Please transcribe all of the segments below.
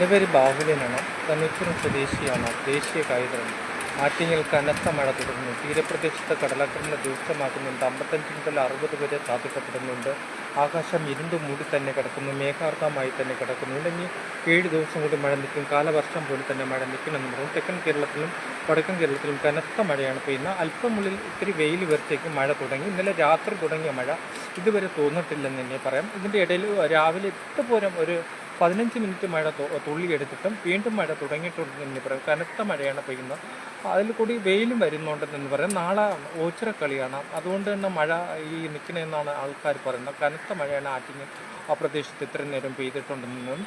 ഇവർ ബാഹുല്യനാണ്. തന്നിച്ചുരം സ്വദേശിയാണ്. ദേശീയ കായികരം. ആറ്റിങ്ങൽ കനത്ത മഴ തുടരുന്നു. തീരപ്രദേശത്ത് കടലാക്രമണം രൂക്ഷമാക്കുന്നുണ്ട്. 55 മുതൽ 60 വരെ സാധിക്കപ്പെടുന്നുണ്ട്. ആകാശം ഇരുണ്ടു മൂടി തന്നെ കിടക്കുന്നു. മേഘാർത്തമായി തന്നെ കിടക്കുന്നു. ഇല്ലെങ്കിൽ 7 ദിവസം കൂടി മഴ നിൽക്കും. കാലവർഷം പോലെ തന്നെ മഴ നിൽക്കുമെന്ന് പറയും. തെക്കൻ കേരളത്തിലും വടക്കൻ കേരളത്തിലും കനത്ത മഴയാണ് പെയ്യുന്നത്. അല്പമുള്ളിൽ ഇത്തിരി വെയിൽ വരത്തേക്ക് മഴ തുടങ്ങി. ഇന്നലെ രാത്രി തുടങ്ങിയ മഴ ഇതുവരെ തോന്നിട്ടില്ലെന്ന് തന്നെ പറയാം. ഇതിൻ്റെ ഇടയിൽ രാവിലെ 8 പോരം ഒരു 15 മിനിറ്റ് മഴ തുള്ളിയെടുത്തിട്ടും വീണ്ടും മഴ തുടങ്ങിയിട്ടുണ്ടെന്ന് പറയാം. കനത്ത മഴയാണ് പെയ്യുന്നത്. അതിൽ കൂടി വെയിലും വരുന്നുണ്ടെന്ന് പറയാം. നാളെ ഓച്ചിറക്കളിയാണ്. അതുകൊണ്ട് തന്നെ മഴ ഈ നിൽക്കണമെന്നാണ് ആൾക്കാർ പറയുന്നത്. കനത്ത മഴയാണ് ആറ്റിങ്ങൽ ആ പ്രദേശത്ത് ഇത്രയും നേരം പെയ്തിട്ടുണ്ടെന്നും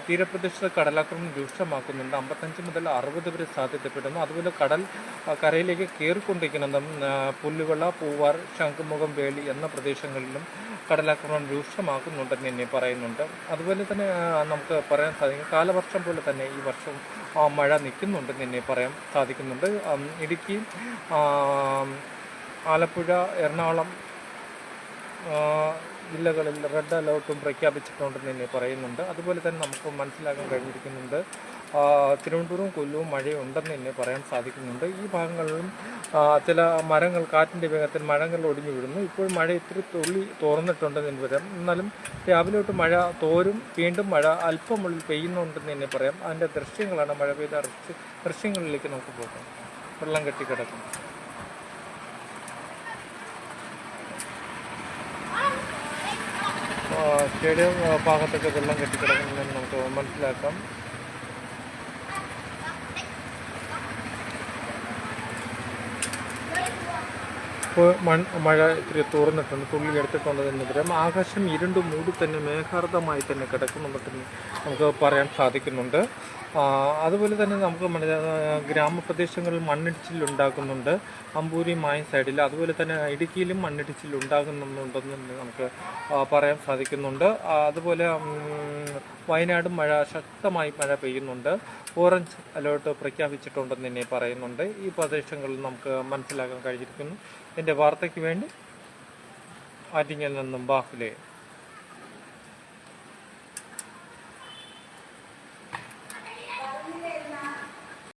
തീരപ്രദേശത്ത് കടലാക്രമണം രൂക്ഷമാക്കുന്നുണ്ട്. 55 മുതൽ 60 വരെ സാധ്യതപ്പെടുന്നു. അതുപോലെ കടൽ കരയിലേക്ക് കയറിക്കൊണ്ടിരിക്കുന്നതും പുല്ലുവെള്ള, പൂവാർ, ശംഖുമുഖം, വേളി എന്ന പ്രദേശങ്ങളിലും കടലാക്രമണം രൂക്ഷമാക്കുന്നുണ്ടെന്ന് തന്നെ പറയുന്നുണ്ട്. അതുപോലെ തന്നെ നമുക്ക് പറയാൻ സാധിക്കും കാലവർഷം പോലെ തന്നെ ഈ വർഷം മഴ നിൽക്കുന്നുണ്ടെന്ന് തന്നെ പറയാൻ സാധിക്കുന്നുണ്ട്. ഇടുക്കി, ആലപ്പുഴ, എറണാകുളം ജില്ലകളിൽ റെഡ് അലേർട്ടും പ്രഖ്യാപിച്ചിട്ടുണ്ടെന്ന് തന്നെ പറയുന്നുണ്ട്. അതുപോലെ തന്നെ നമുക്ക് മനസ്സിലാക്കാൻ കഴിഞ്ഞിരിക്കുന്നുണ്ട് തിരുവനന്തപുരവും കൊല്ലവും മഴയുണ്ടെന്ന് തന്നെ പറയാൻ സാധിക്കുന്നുണ്ട്. ഈ ഭാഗങ്ങളിലും ചില മരങ്ങൾ കാറ്റിൻ്റെ വേഗത്തിൽ മരങ്ങൾ ഒടിഞ്ഞു വീഴുന്നു. ഇപ്പോൾ മഴ ഇത്തിരി തുള്ളി തോർന്നിട്ടുണ്ടെന്ന് പറയാം. എന്നാലും രാവിലെ തൊട്ട് മഴ തോരും, വീണ്ടും മഴ അല്പമുള്ളിൽ പെയ്യുന്നുണ്ടെന്ന് തന്നെ പറയാം. അതിൻ്റെ ദൃശ്യങ്ങളാണ്, മഴ പെയ്ത ദൃശ്യങ്ങളിലേക്ക് നമുക്ക് പോകാം. വെള്ളം കെട്ടിക്കിടക്കും. സ്റ്റേഡിയം ഭാഗത്തൊക്കെ വെള്ളം കെട്ടിക്കിടക്കുന്നതെന്ന് നമുക്ക് മനസ്സിലാക്കാം. ഇപ്പോൾ മഴ ഇത്തിരി തുറന്നിട്ടുണ്ട്, തുള്ളി എടുത്തിട്ടുണ്ടെന്ന് പറയാം. ആകാശം ഇരുണ്ടു മൂടി തന്നെ മേഘാർത്തമായി തന്നെ കിടക്കുന്നുണ്ടെന്ന് നമുക്ക് പറയാൻ സാധിക്കുന്നുണ്ട്. അതുപോലെ തന്നെ നമുക്ക് ഗ്രാമപ്രദേശങ്ങളിൽ മണ്ണിടിച്ചിലുണ്ടാകുന്നുണ്ട്. അമ്പൂരി മായ സൈഡിൽ, അതുപോലെ തന്നെ ഇടുക്കിയിലും മണ്ണിടിച്ചിലുണ്ടാകുന്നുണ്ടെന്ന് നമുക്ക് പറയാൻ സാധിക്കുന്നുണ്ട്. അതുപോലെ വയനാടും ശക്തമായി മഴ പെയ്യുന്നുണ്ട്. ഓറഞ്ച് അലേർട്ട് പ്രഖ്യാപിച്ചിട്ടുണ്ടെന്ന് തന്നെ പറയുന്നുണ്ട്. ഈ പ്രദേശങ്ങളിൽ നമുക്ക് മനസ്സിലാക്കാൻ കഴിഞ്ഞിരിക്കുന്നു. എൻ്റെ വാർത്തയ്ക്ക് വേണ്ടി ആറ്റിങ്ങൽ നിന്നും ബാഹുലേ.